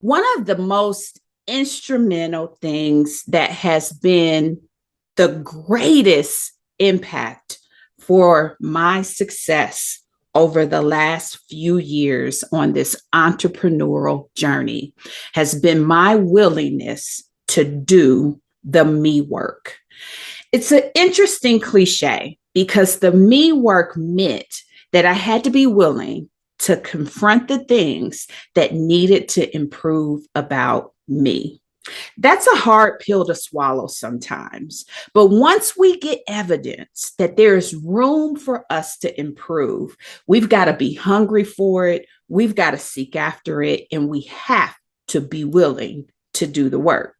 One of the most instrumental things that has been the greatest impact for my success over the last few years on this entrepreneurial journey has been my willingness to do the me work. It's an interesting cliche because the me work meant that I had to be willing to confront the things that needed to improve about me. That's a hard pill to swallow sometimes. But once we get evidence that there's room for us to improve, we've got to be hungry for it. We've got to seek after it. And we have to be willing to do the work.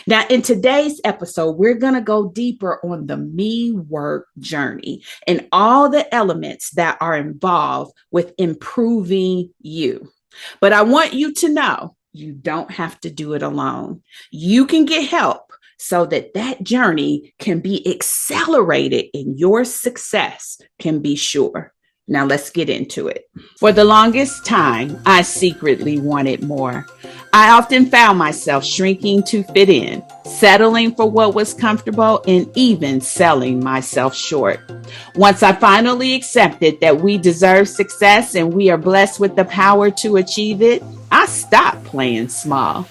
Now, in today's episode, we're going to go deeper on the me work journey and all the elements that are involved with improving you. But I want you to know you don't have to do it alone. You can get help so that that journey can be accelerated and your success can be sure. Now let's get into it. For the longest time, I secretly wanted more. I often found myself shrinking to fit in, settling for what was comfortable, and even selling myself short. Once I finally accepted that we deserve success and we are blessed with the power to achieve it, I stopped playing small.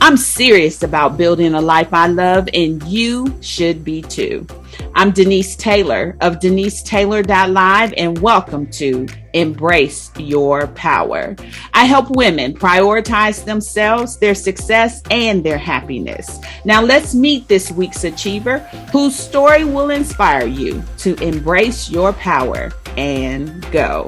I'm serious about building a life I love, and you should be too. I'm Denise Taylor of DeniseTaylor.live, and welcome to Embrace Your Power. I help women prioritize themselves, their success, and their happiness. Now let's meet this week's achiever whose story will inspire you to embrace your power and go.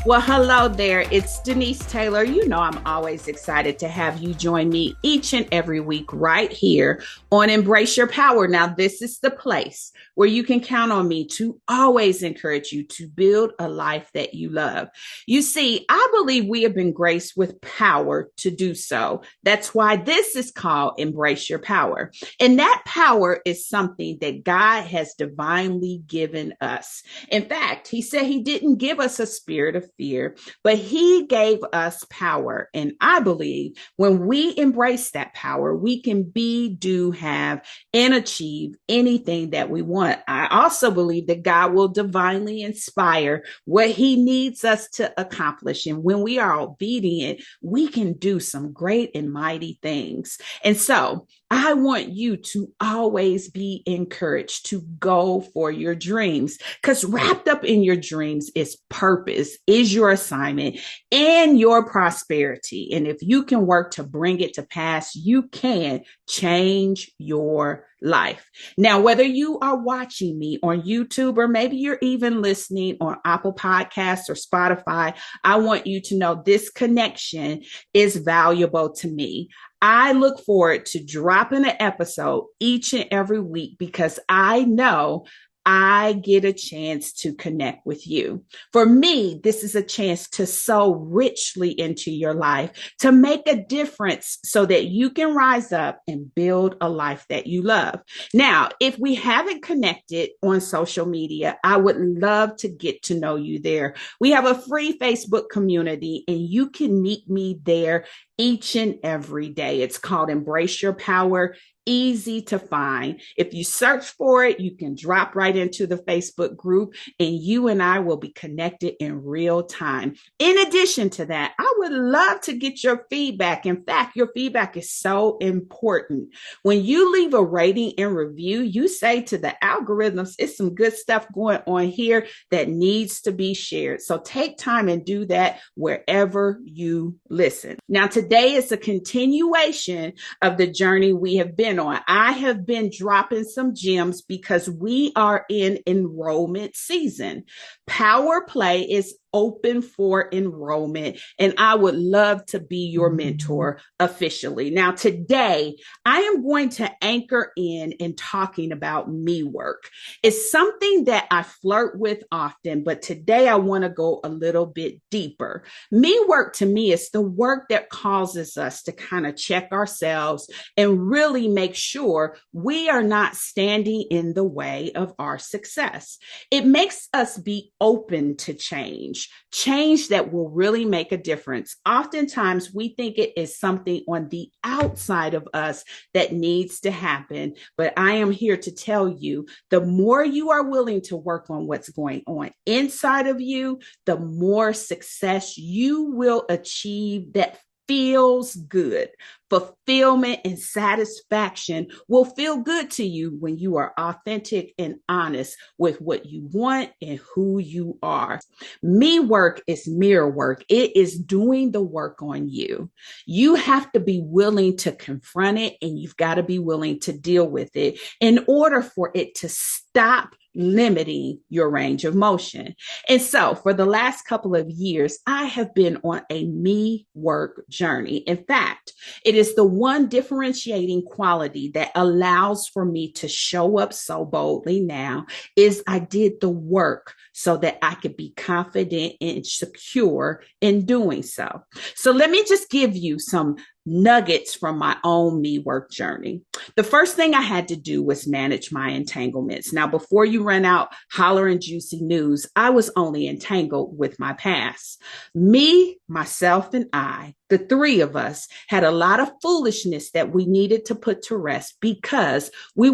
Well, hello there. It's Denise Taylor. You know, I'm always excited to have you join me each and every week right here on Embrace Your Power. Now, this is the place where you can count on me to always encourage you to build a life that you love. You see, I believe we have been graced with power to do so. That's why this is called Embrace Your Power. And that power is something that God has divinely given us. In fact, he said he didn't give us a spirit of fear, but he gave us power. And I believe when we embrace that power, we can be, do, have, and achieve anything that we want. I also believe that God will divinely inspire what he needs us to accomplish. And when we are obedient, we can do some great and mighty things. And so I want you to always be encouraged to go for your dreams, because wrapped up in your dreams is purpose, is your assignment, and your prosperity. And if you can work to bring it to pass, you can change your life. Now, whether you are watching me on YouTube or maybe you're even listening on Apple Podcasts or Spotify, I want you to know this connection is valuable to me. I look forward to dropping an episode each and every week because I know I get a chance to connect with you. For me, this is a chance to sow richly into your life, to make a difference so that you can rise up and build a life that you love. Now, if we haven't connected on social media, I would love to get to know you there. We have a free Facebook community and you can meet me there each and every day. It's called Embrace Your Power. Easy to find. If you search for it, you can drop right into the Facebook group and you and I will be connected in real time. In addition to that, I would love to get your feedback. In fact, your feedback is so important. When you leave a rating and review, you say to the algorithms, it's some good stuff going on here that needs to be shared. So take time and do that wherever you listen. Now, today is a continuation of the journey we have been on. I have been dropping some gems because we are in enrollment season. Power Play is open for enrollment, and I would love to be your mentor officially. Now, today, I am going to anchor in talking about me work. It's something that I flirt with often, but today I want to go a little bit deeper. Me work to me is the work that causes us to kind of check ourselves and really make sure we are not standing in the way of our success. It makes us be open to change. change that will really make a difference. Oftentimes, we think it is something on the outside of us that needs to happen. But I am here to tell you, the more you are willing to work on what's going on inside of you, the more success you will achieve that feels good. Fulfillment and satisfaction will feel good to you when you are authentic and honest with what you want and who you are. Me work is mirror work. It is doing the work on you. You have to be willing to confront it, and you've got to be willing to deal with it in order for it to stop limiting your range of motion. And so for the last couple of years, I have been on a me work journey. In fact, it is the one differentiating quality that allows for me to show up so boldly now is I did the work so that I could be confident and secure in doing so. So let me just give you some nuggets from my own me work journey. The first thing I had to do was manage my entanglements. Now, before you run out hollering juicy news, I was only entangled with my past. Me, myself, and I, the three of us, had a lot of foolishness that we needed to put to rest because I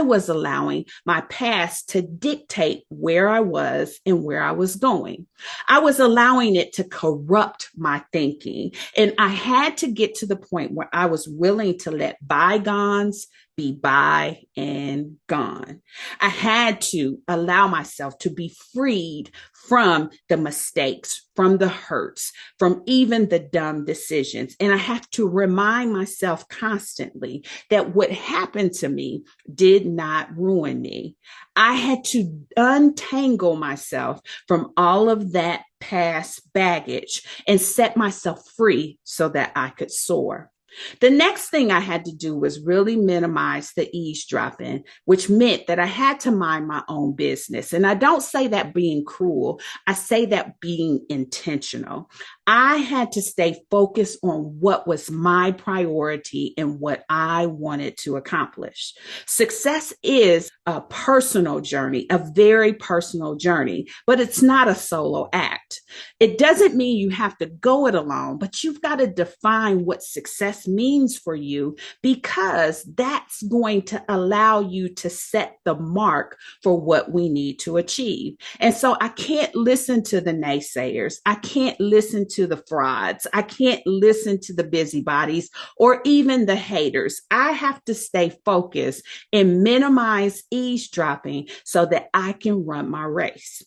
was allowing my past to dictate where I was and where I was going. I was allowing it to corrupt my thinking, and I had to get to the point where I was willing to let bygones be by and gone. I had to allow myself to be freed from the mistakes, from the hurts, from even the dumb decisions. And I have to remind myself constantly that what happened to me did not ruin me. I had to untangle myself from all of that past baggage and set myself free so that I could soar. The next thing I had to do was really minimize the eavesdropping, which meant that I had to mind my own business. And I don't say that being cruel. I say that being intentional. I had to stay focused on what was my priority and what I wanted to accomplish. Success is a personal journey, a very personal journey, but it's not a solo act. It doesn't mean you have to go it alone, but you've got to define what success means for you, because that's going to allow you to set the mark for what we need to achieve. And so I can't listen to the naysayers. I can't listen to the frauds. I can't listen to the busybodies or even the haters. I have to stay focused and minimize eavesdropping so that I can run my race.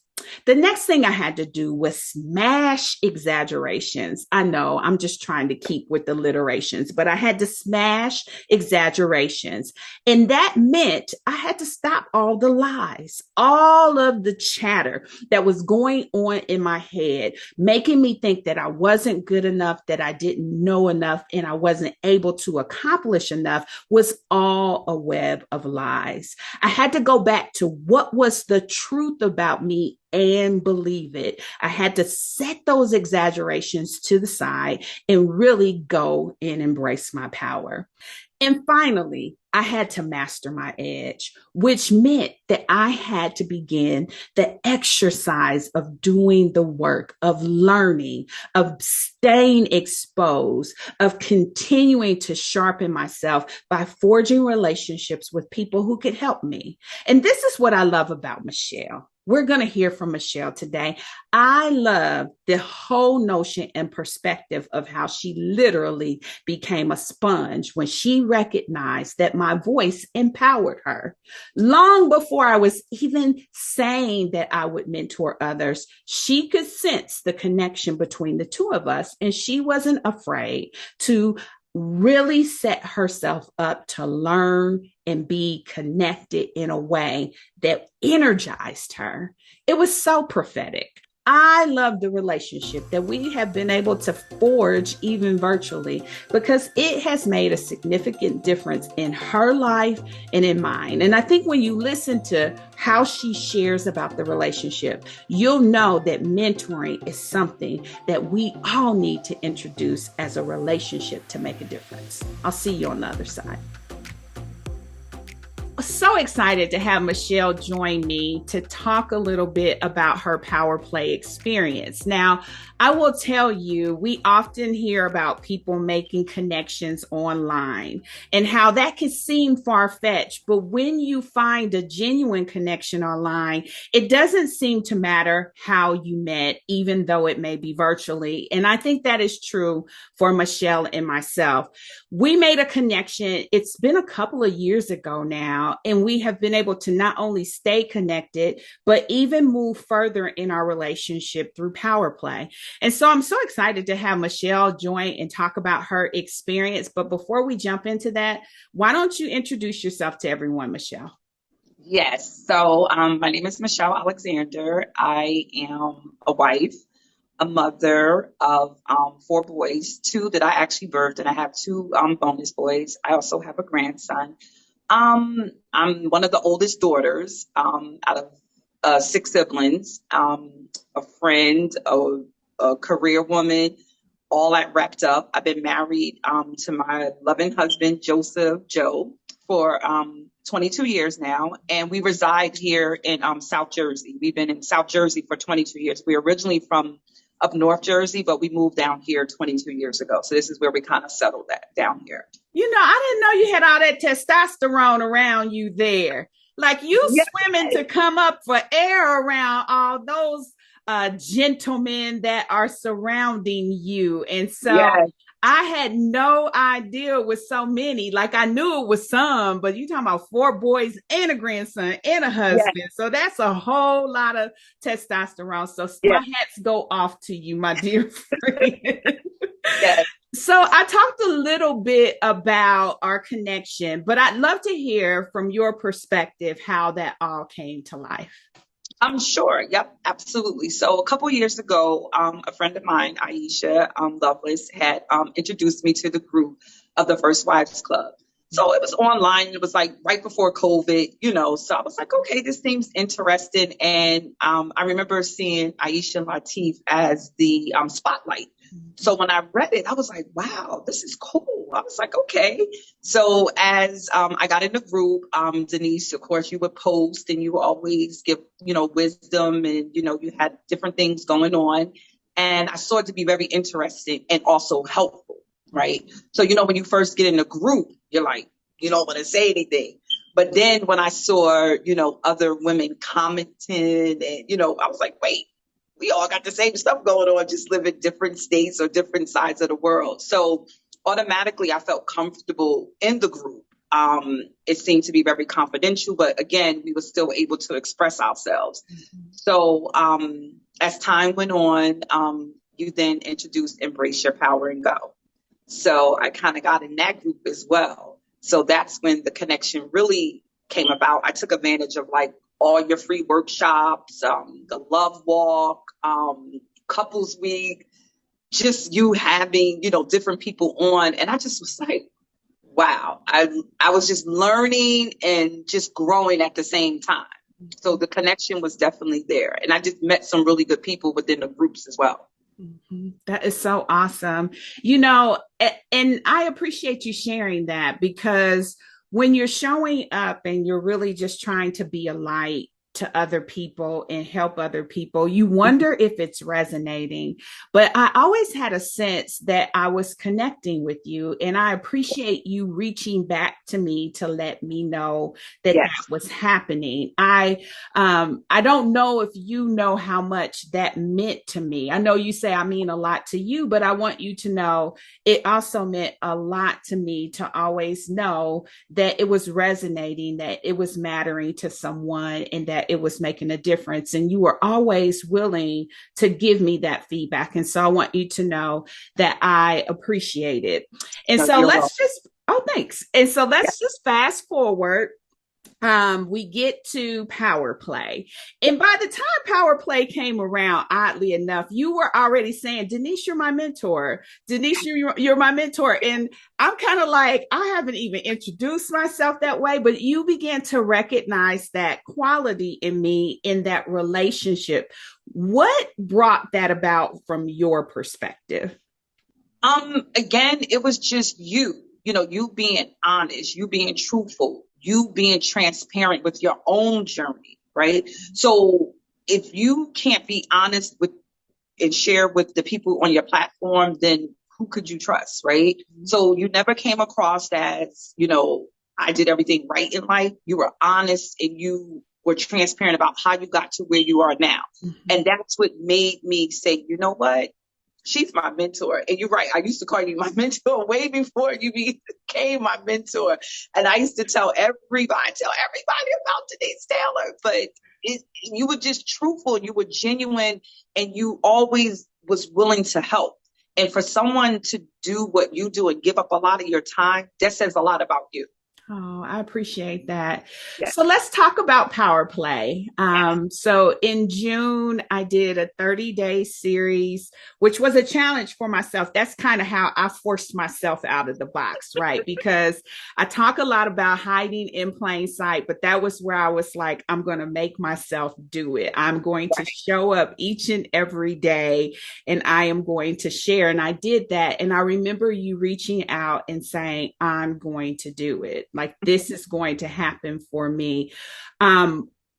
The next thing I had to do was smash exaggerations. I know I'm just trying to keep with the alliterations, but I had to smash exaggerations. And that meant I had to stop all the lies, all of the chatter that was going on in my head, making me think that I wasn't good enough, that I didn't know enough, and I wasn't able to accomplish enough, was all a web of lies. I had to go back to what was the truth about me and believe it. I had to set those exaggerations to the side and really go and embrace my power. And finally, I had to master my edge, which meant that I had to begin the exercise of doing the work, of learning, of staying exposed, of continuing to sharpen myself by forging relationships with people who could help me. And this is what I love about Michele. We're going to hear from Michele today. I love the whole notion and perspective of how she literally became a sponge when she recognized that my voice empowered her. Long before I was even saying that I would mentor others, she could sense the connection between the two of us, and she wasn't afraid to really set herself up to learn and be connected in a way that energized her. It was so prophetic. I love the relationship that we have been able to forge even virtually, because it has made a significant difference in her life and in mine. And I think when you listen to how she shares about the relationship, you'll know that mentoring is something that we all need to introduce as a relationship to make a difference. I'll see you on the other side. so excited to have Michele join me to talk a little bit about her power play experience. Now, I will tell you, we often hear about people making connections online and how that can seem far-fetched, but when you find a genuine connection online, it doesn't seem to matter how you met, even though it may be virtually. And I think that is true for Michele and myself. We made a connection. It's been a couple of years ago now, and we have been able to not only stay connected, but even move further in our relationship through power play. And so I'm so excited to have Michele join and talk about her experience. But before we jump into that, why don't you introduce yourself to everyone, Michele? Yes. So my name is Michele Alexander. I am a wife, a mother of four boys, two that I actually birthed, and I have two bonus boys. I also have a grandson. I'm one of the oldest daughters out of six siblings, a friend, a career woman, all that wrapped up. I've been married to my loving husband, Joseph Joe, for 22 years now, and we reside here in South Jersey. We've been in South Jersey for 22 years. We're originally from up North Jersey, but we moved down here 22 years ago. So this is where we kind of settled that down here. You know, I didn't know you had all that testosterone around you there. Like you Yes, swimming to come up for air around all those gentlemen that are surrounding you. And so yes, I had no idea with so many. Like I knew it was some, but you talking about four boys and a grandson and a yes, husband. So that's a whole lot of testosterone. So my yes, hats go off to you, my dear friend. yes. So I talked a little bit about our connection, but I'd love to hear from your perspective how that all came to life. I'm sure. Yep, absolutely. So a couple years ago, a friend of mine, Aisha Lovelace, had introduced me to the group of the First Wives Club. So it was online. It was like right before COVID, you know. So I was like, okay, this seems interesting. And I remember seeing Aisha Latif as the spotlight. So when I read it, I was like, wow, this is cool. I was like, okay. So as I got in the group, Denise, of course, you would post and you would always give, wisdom and, you had different things going on. And I saw it to be very interesting and also helpful, right? So, when you first get in the group, you're like, you don't want to say anything. But then when I saw, other women commenting and, I was like, wait, we all got the same stuff going on, just live in different states or different sides of the world. So automatically I felt comfortable in the group. It seemed to be very confidential, but again, we were still able to express ourselves. Mm-hmm. So as time went on, you then introduced Embrace Your Power and Go. So I kind of got in that group as well. So that's when the connection really came about. I took advantage of like all your free workshops, the love walk, couples week, just you having, different people on. And I just was like, wow, I was just learning and just growing at the same time. So the connection was definitely there. And I just met some really good people within the groups as well. Mm-hmm. That is so awesome. And I appreciate you sharing that because when you're showing up and you're really just trying to be a light to other people and help other people, you wonder if it's resonating. But I always had a sense that I was connecting with you, and I appreciate you reaching back to me to let me know that Yes. that was happening. I don't know if you know how much that meant to me. I know you say I mean a lot to you, but I want you to know it also meant a lot to me to always know that it was resonating, that it was mattering to someone, and that it was making a difference. And you were always willing to give me that feedback. And so I want you to know that I appreciate it. And so thanks. And so let's just fast forward. We get to power play. And by the time power play came around, oddly enough, you were already saying, Denise, you're my mentor. Denise, you're my mentor. And I'm kind of like, I haven't even introduced myself that way, but you began to recognize that quality in me in that relationship. What brought that about from your perspective? Again, it was just you being honest, you being truthful, you being transparent with your own journey, right? So if you can't be honest with and share with the people on your platform, then who could you trust, right? So you never came across as, I did everything right in life. You were honest and you were transparent about how you got to where you are now. And that's what made me say, you know what? She's my mentor. And you're right. I used to call you my mentor way before you became my mentor. And I used to tell everybody about Denise Taylor. But you were just truthful and you were genuine and you always was willing to help. And for someone to do what you do and give up a lot of your time, that says a lot about you. Oh, I appreciate that. Yes. So let's talk about Power Play. So in June, I did a 30-day series, which was a challenge for myself. That's kind of how I forced myself out of the box, right? Because I talk a lot about hiding in plain sight, but that was where I was like, I'm going to make myself do it. I'm going to show up each and every day and I am going to share. And I did that. And I remember you reaching out and saying, I'm going to do it. Like, this is going to happen for me.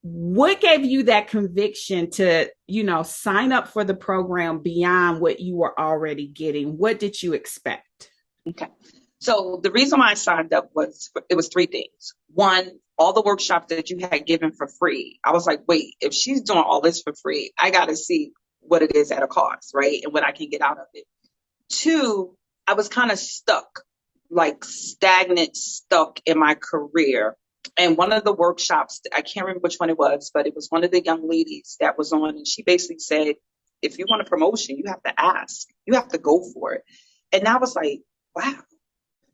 What gave you that conviction to, sign up for the program beyond what you were already getting? What did you expect? Okay. So the reason why I signed up was, it was three things. One, all the workshops that you had given for free. I was like, wait, if she's doing all this for free, I got to see what it is at a cost, right? And what I can get out of it. Two, I was kind of stuck, like stagnant, stuck in my career. And one of the workshops, I can't remember which one it was, but it was one of the young ladies that was on. And she basically said, if you want a promotion, you have to ask, you have to go for it. And I was like, wow.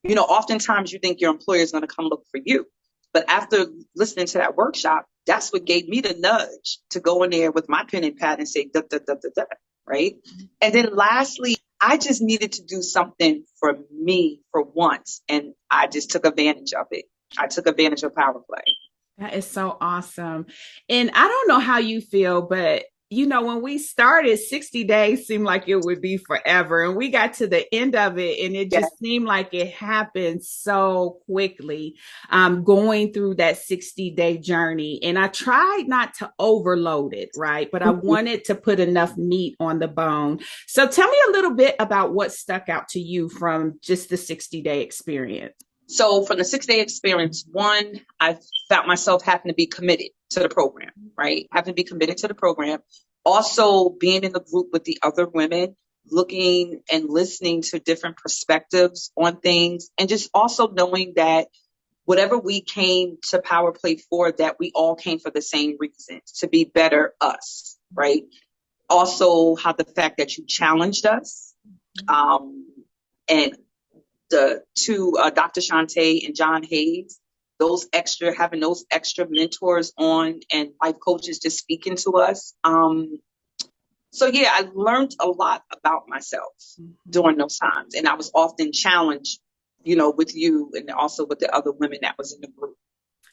Oftentimes you think your employer is going to come look for you. But after listening to that workshop, that's what gave me the nudge to go in there with my pen and pad and say, da, da, da, da, da, right? And then lastly, I just needed to do something for me for once. And I just took advantage of it. I took advantage of Power Play. That is so awesome. And I don't know how you feel, but when we started, 60 days seemed like it would be forever. And we got to the end of it and it just seemed like it happened so quickly, going through that 60-day journey. And I tried not to overload it, right? But I wanted to put enough meat on the bone. So tell me a little bit about what stuck out to you from just the 60-day experience. So from the 6-day experience, one, I found myself having to be committed to the program, right? Having to be committed to the program. Also being in the group with the other women, looking and listening to different perspectives on things. And just also knowing that whatever we came to Power Play for, that we all came for the same reasons, to be better us, right? Also how the fact that you challenged us, and the two, Dr. Shantae and John Hayes, having those extra mentors on and life coaches just speaking to us. So yeah, I learned a lot about myself during those times. And I was often challenged, with you and also with the other women that was in the group.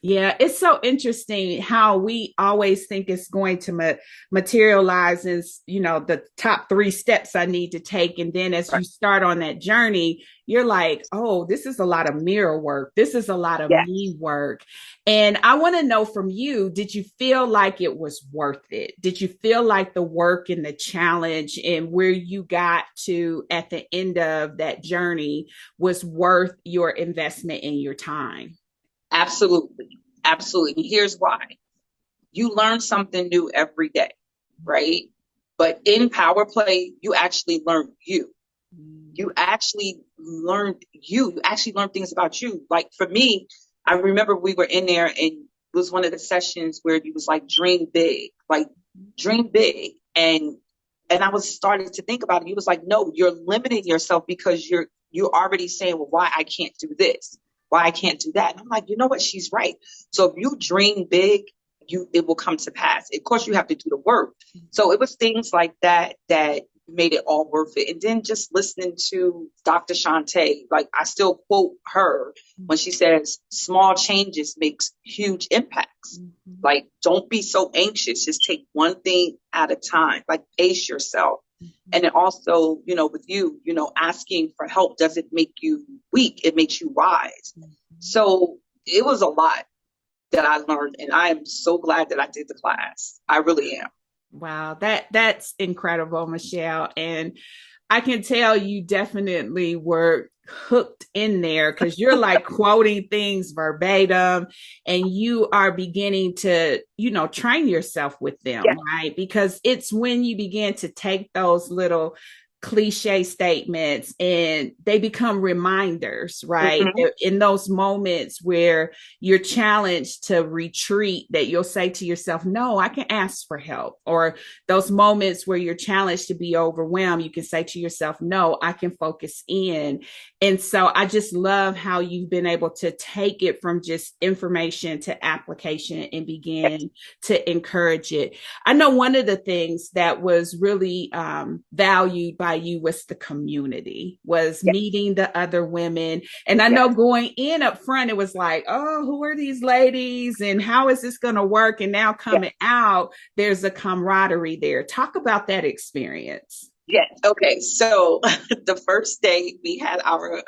Yeah, it's so interesting how we always think it's going to materialize as, the top 3 steps I need to take. And then as you start on that journey, you're like, oh, this is a lot of mirror work. This is a lot of me work. And I want to know from you, did you feel like it was worth it? Did you feel like the work and the challenge and where you got to at the end of that journey was worth your investment in your time? Absolutely. Absolutely. And here's why. You learn something new every day, right? But in Power Play, you actually learn you. You actually learned you. You actually learn things about you. Like for me, I remember we were in there and it was one of the sessions where you was like, dream big, like dream big. And I was starting to think about it. He was like, no, you're limiting yourself because you're already saying, well, why I can't do this? Why I can't do that? And I'm like, you know what? She's right. So if you dream big, it will come to pass. Of course, you have to do the work. So it was things like that made it all worth it. And then just listening to Dr. Shantae, like I still quote her when she says, small changes makes huge impacts. Like, don't be so anxious. Just take one thing at a time. Like, pace yourself. And then also, with you, asking for help doesn't make you weak. It makes you wise. So it was a lot that I learned, and I am so glad that I did the class. I really am. Wow, that's incredible, Michele. And I can tell you definitely were hooked in there because you're like quoting things verbatim and you are beginning to, train yourself with them, Yeah. right? Because it's when you begin to take those little cliche statements and they become reminders, right? Hmm. In those moments where you're challenged to retreat, that you'll say to yourself, no, I can ask for help. Or those moments where you're challenged to be overwhelmed, you can say to yourself, no, I can focus in. And so I just love how you've been able to take it from just information to application and begin to encourage it. I know one of the things that was really valued by you was the community, was Yes. meeting the other women. And I know Yes. going in up front, it was like, oh, who are these ladies and how is this going to work? And now Yes. coming out, there's a camaraderie there. Talk about that experience. Yes. Okay. So the first day we had our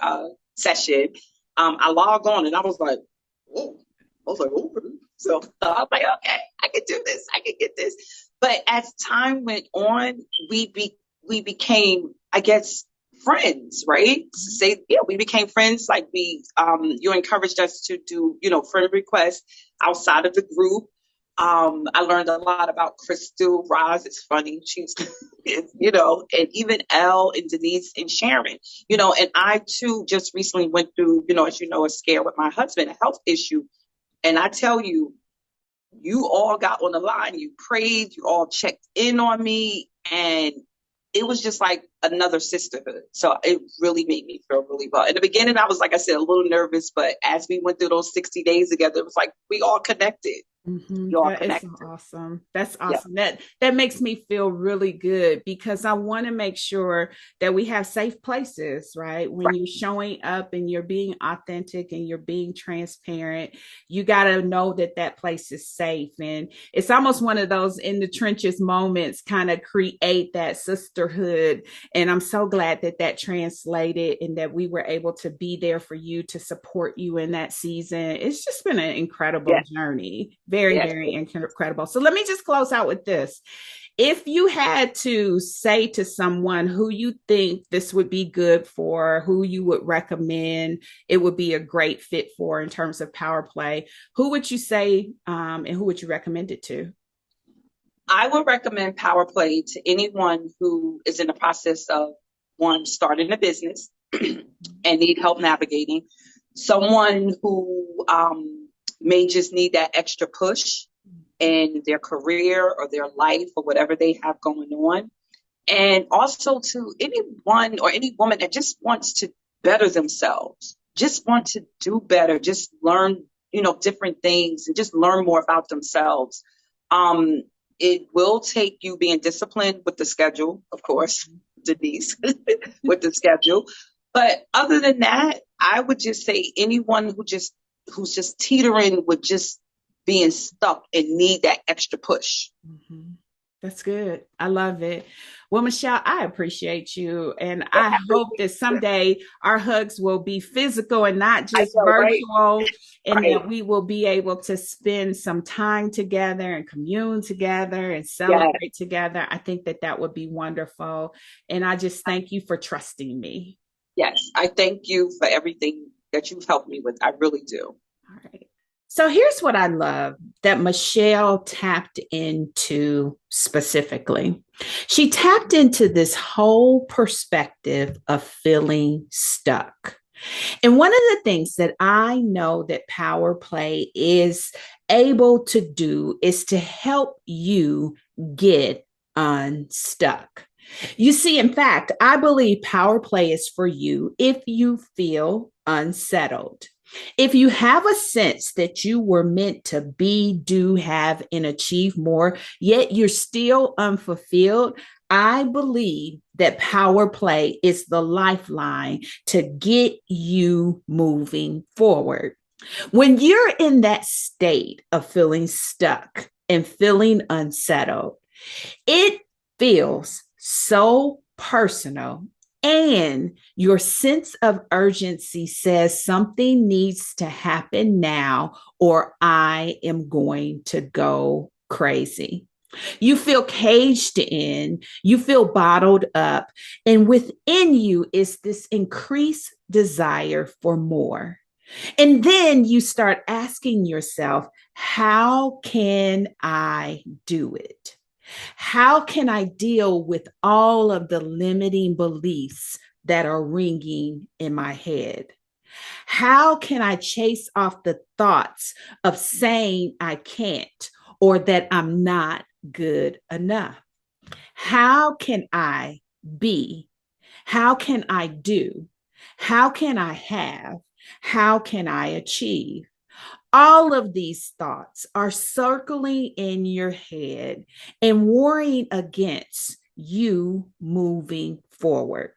session, I logged on and I was like, whoa. I was like, oh. So I was like, okay, I can do this. I can get this. But as time went on, we became, I guess, friends, right? Say, yeah, we became friends. Like you encouraged us to do, friend requests outside of the group. I learned a lot about Crystal. Roz is funny. She's, and even Elle and Denise and Sharon, and I too just recently went through, as you know, a scare with my husband, a health issue. And I tell you, you all got on the line, you prayed, you all checked in on me, and it was just like another sisterhood. So it really made me feel really well. In the beginning, I was, like I said, a little nervous, but as we went through those 60 days together, it was like we all connected. You all That is so connected. awesome. That's Yeah. awesome. That makes me feel really good because I want to make sure that we have safe places, right? When Right. you're showing up and you're being authentic and you're being transparent, you got to know that that place is safe. And it's almost one of those in the trenches moments kind of create that sisterhood. And I'm so glad that that translated and that we were able to be there for you to support you in that season. It's just been an incredible Yes. journey. Very, Yes. very incredible. So let me just close out with this. If you had to say to someone who you think this would be good for, who you would recommend it would be a great fit for in terms of power play, who would you say and who would you recommend it to? I would recommend Power Play to anyone who is in the process of one, starting a business and need help navigating, someone who may just need that extra push in their career or their life or whatever they have going on. And also to anyone or any woman that just wants to better themselves, just want to do better, just learn, different things and just learn more about themselves. Um, it will take you being disciplined with the schedule, of course, Denise, with the schedule. But other than that, I would just say anyone who's just teetering with just being stuck and need that extra push. Mm-hmm. That's good. I love it. Well, Michele, I appreciate you. And Yeah, I I hope that appreciate it. someday our hugs will be physical and not I just know, right? virtual, and Right. that we will be able to spend some time together and commune together and Yeah. celebrate together. I think that that would be wonderful. And I just thank you for trusting me. Yes. I thank you for everything that you've helped me with. I really do. All right. So here's what I love that Michele tapped into specifically. She tapped into this whole perspective of feeling stuck. And one of the things that I know that power play is able to do is to help you get unstuck. You see, in fact, I believe power play is for you if you feel unsettled. If you have a sense that you were meant to be, do, have, and achieve more, yet you're still unfulfilled, I believe that power play is the lifeline to get you moving forward. When you're in that state of feeling stuck and feeling unsettled, it feels so personal and your sense of urgency says something needs to happen now, or I am going to go crazy. You feel caged in, you feel bottled up, and within you is this increased desire for more. And then you start asking yourself, how can I do it? How can I deal with all of the limiting beliefs that are ringing in my head? How can I chase off the thoughts of saying I can't or that I'm not good enough? How can I be? How can I do? How can I have? How can I achieve? All of these thoughts are circling in your head and warring against you moving forward.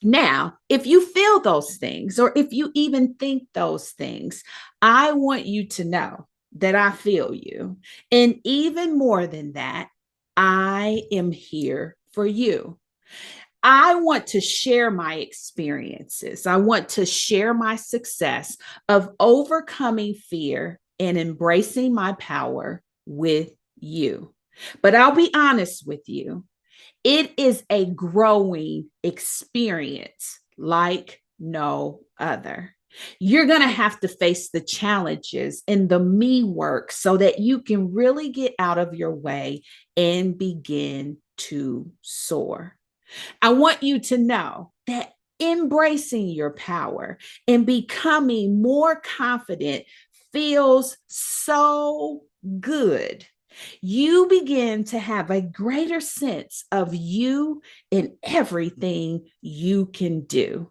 Now, if you feel those things, or if you even think those things, I want you to know that I feel you. And even more than that, I am here for you. I want to share my experiences. I want to share my success of overcoming fear and embracing my power with you. But I'll be honest with you, it is a growing experience like no other. You're going to have to face the challenges and the me work so that you can really get out of your way and begin to soar. I want you to know that embracing your power and becoming more confident feels so good. You begin to have a greater sense of you in everything you can do.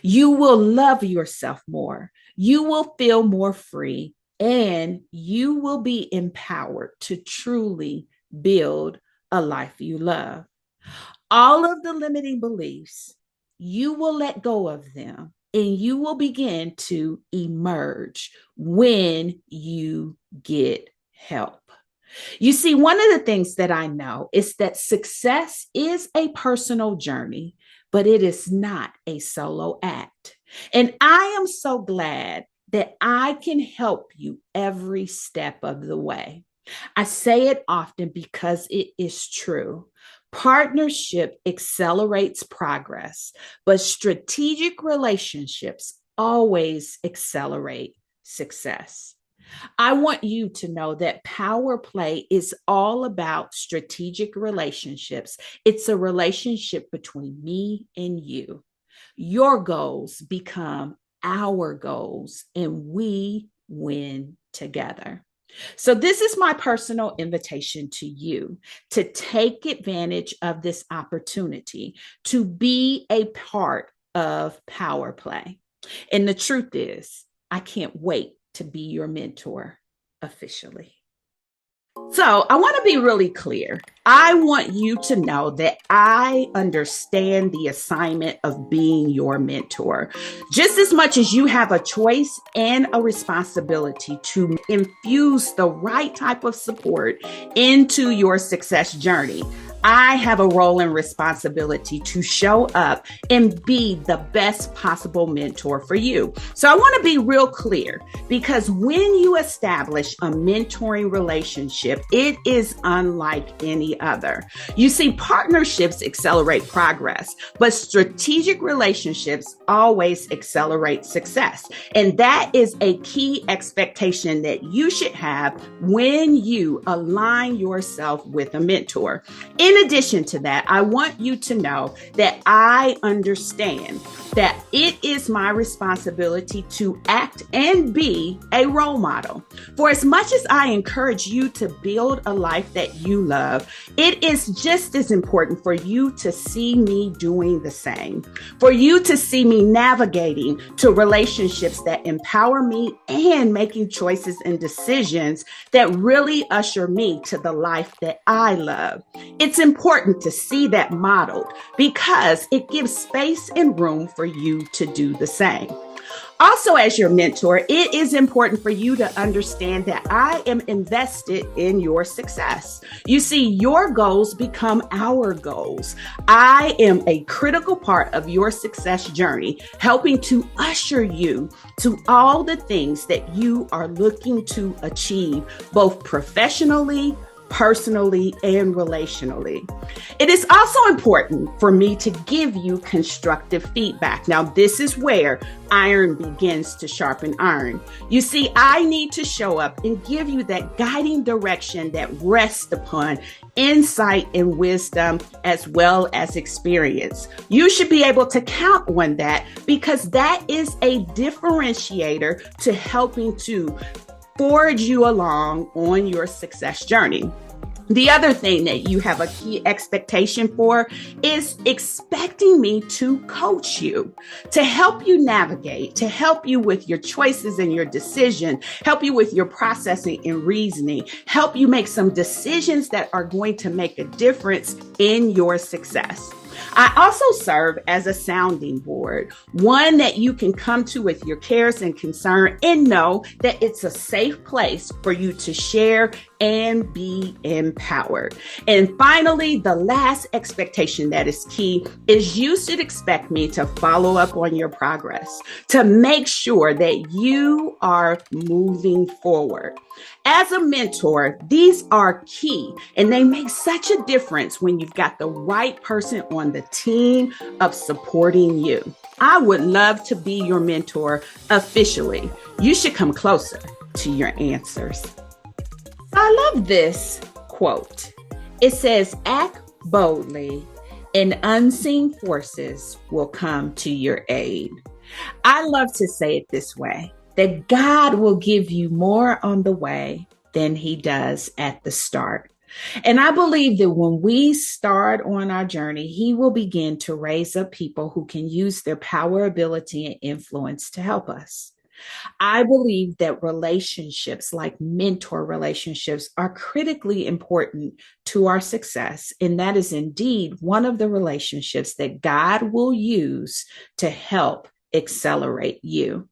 You will love yourself more. You will feel more free, and you will be empowered to truly build a life you love. All of the limiting beliefs, you will let go of them and you will begin to emerge when you get help. You see, one of the things that I know is that success is a personal journey, but it is not a solo act. And I am so glad that I can help you every step of the way. I say it often because it is true. Partnership accelerates progress, but strategic relationships always accelerate success. I want you to know that power play is all about strategic relationships. It's a relationship between me and you. Your goals become our goals, and we win together. So, this is my personal invitation to you to take advantage of this opportunity to be a part of power play. And the truth is, I can't wait to be your mentor officially. So I want to be really clear. I want you to know that I understand the assignment of being your mentor just as much as you have a choice and a responsibility to infuse the right type of support into your success journey. I have a role and responsibility to show up and be the best possible mentor for you. So I want to be real clear, because when you establish a mentoring relationship, it is unlike any other. You see, partnerships accelerate progress, but strategic relationships always accelerate success. And that is a key expectation that you should have when you align yourself with a mentor. In addition to that, I want you to know that I understand that it is my responsibility to act and be a role model. For as much as I encourage you to build a life that you love, it is just as important for you to see me doing the same, for you to see me navigating to relationships that empower me and making choices and decisions that really usher me to the life that I love. It's important to see that modeled because it gives space and room for you to do the same. Also, as your mentor, it is important for you to understand that I am invested in your success. You see, your goals become our goals. I am a critical part of your success journey, helping to usher you to all the things that you are looking to achieve, both professionally, personally, and relationally. It is also important for me to give you constructive feedback. Now, this is where iron begins to sharpen iron. You see, I need to show up and give you that guiding direction that rests upon insight and wisdom as well as experience. You should be able to count on that because that is a differentiator to helping to forge you along on your success journey. The other thing that you have a key expectation for is expecting me to coach you, to help you navigate, to help you with your choices and your decision, help you with your processing and reasoning, help you make some decisions that are going to make a difference in your success. I also serve as a sounding board, one that you can come to with your cares and concern and know that it's a safe place for you to share and be empowered. And finally, the last expectation that is key is you should expect me to follow up on your progress, to make sure that you are moving forward. As a mentor, these are key and they make such a difference when you've got the right person on the team of supporting you. I would love to be your mentor officially. You should come closer to your answers. I love this quote. It says, act boldly and unseen forces will come to your aid. I love to say it this way, that God will give you more on the way than he does at the start. And I believe that when we start on our journey, he will begin to raise up people who can use their power, ability, and influence to help us. I believe that relationships like mentor relationships are critically important to our success. And that is indeed one of the relationships that God will use to help accelerate you.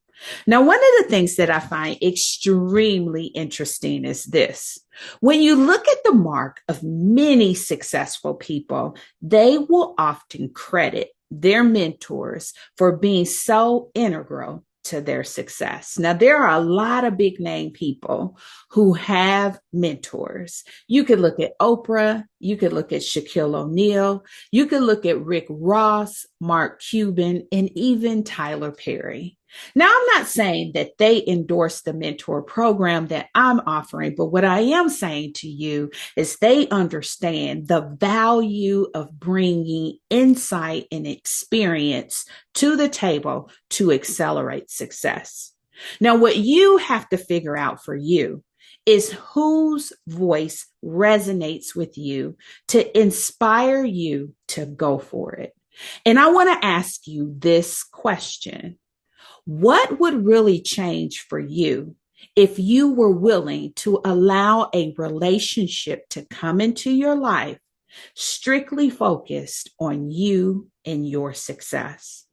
Now, one of the things that I find extremely interesting is this. When you look at the mark of many successful people, they will often credit their mentors for being so integral to their success. Now, there are a lot of big name people who have mentors. You could look at Oprah, you could look at Shaquille O'Neal, you could look at Rick Ross, Mark Cuban, and even Tyler Perry. Now, I'm not saying that they endorse the mentor program that I'm offering, but what I am saying to you is they understand the value of bringing insight and experience to the table to accelerate success. Now, what you have to figure out for you is whose voice resonates with you to inspire you to go for it. And I want to ask you this question. What would really change for you if you were willing to allow a relationship to come into your life strictly focused on you and your success?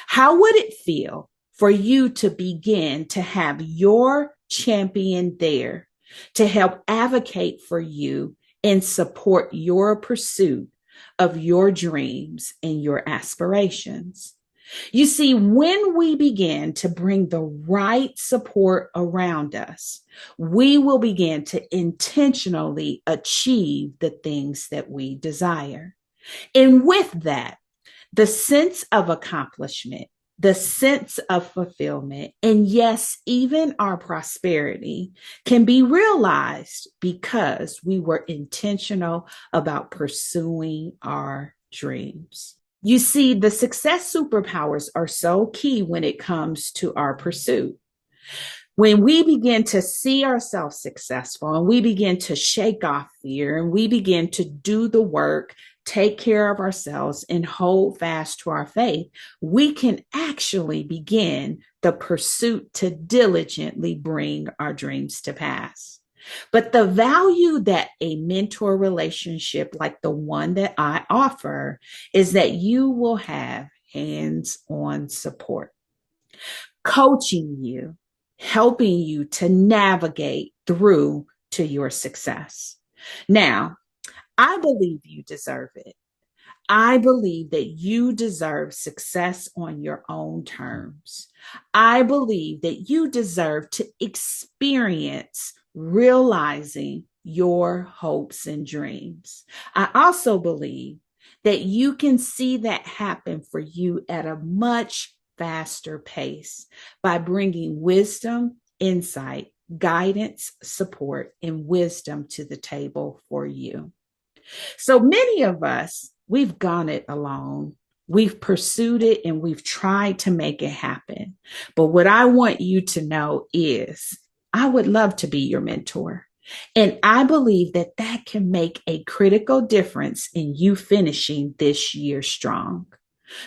How would it feel for you to begin to have your champion there to help advocate for you and support your pursuit of your dreams and your aspirations? You see, when we begin to bring the right support around us, we will begin to intentionally achieve the things that we desire. And with that, the sense of accomplishment, the sense of fulfillment, and yes, even our prosperity can be realized because we were intentional about pursuing our dreams. You see, the success superpowers are so key when it comes to our pursuit. When we begin to see ourselves successful and we begin to shake off fear and we begin to do the work, take care of ourselves and hold fast to our faith, we can actually begin the pursuit to diligently bring our dreams to pass. But the value that a mentor relationship like the one that I offer is that you will have hands-on support. coaching you, helping you to navigate through to your success. Now, I believe you deserve it. I believe that you deserve success on your own terms. I believe that you deserve to experience realizing your hopes and dreams. I also believe that you can see that happen for you at a much faster pace by bringing wisdom, insight, guidance, support, and wisdom to the table for you. So many of us, we've gone it alone. We've pursued it and we've tried to make it happen. But what I want you to know is I would love to be your mentor. And I believe that that can make a critical difference in you finishing this year strong.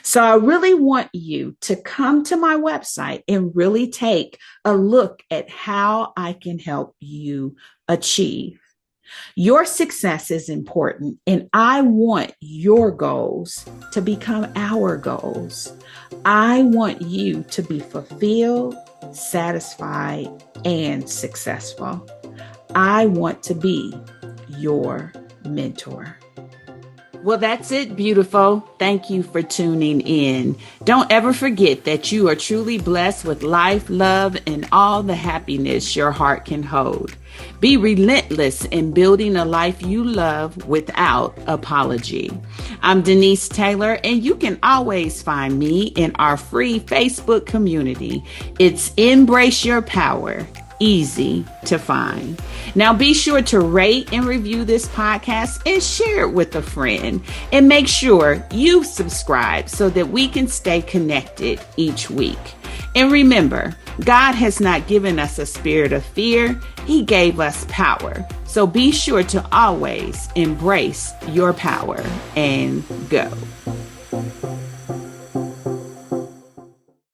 So I really want you to come to my website and really take a look at how I can help you achieve. Your success is important, and I want your goals to become our goals. I want you to be fulfilled, satisfied, and successful. I want to be your mentor. Well, that's it, beautiful. Thank you for tuning in. Don't ever forget that you are truly blessed with life, love, and all the happiness your heart can hold. Be relentless in building a life you love without apology. I'm Denise Taylor, and you can always find me in our free Facebook community. It's Embrace Your Power. Easy to find. Now be sure to rate and review this podcast and share it with a friend. And make sure you subscribe so that we can stay connected each week. And remember, God has not given us a spirit of fear. He gave us power. So be sure to always embrace your power and go.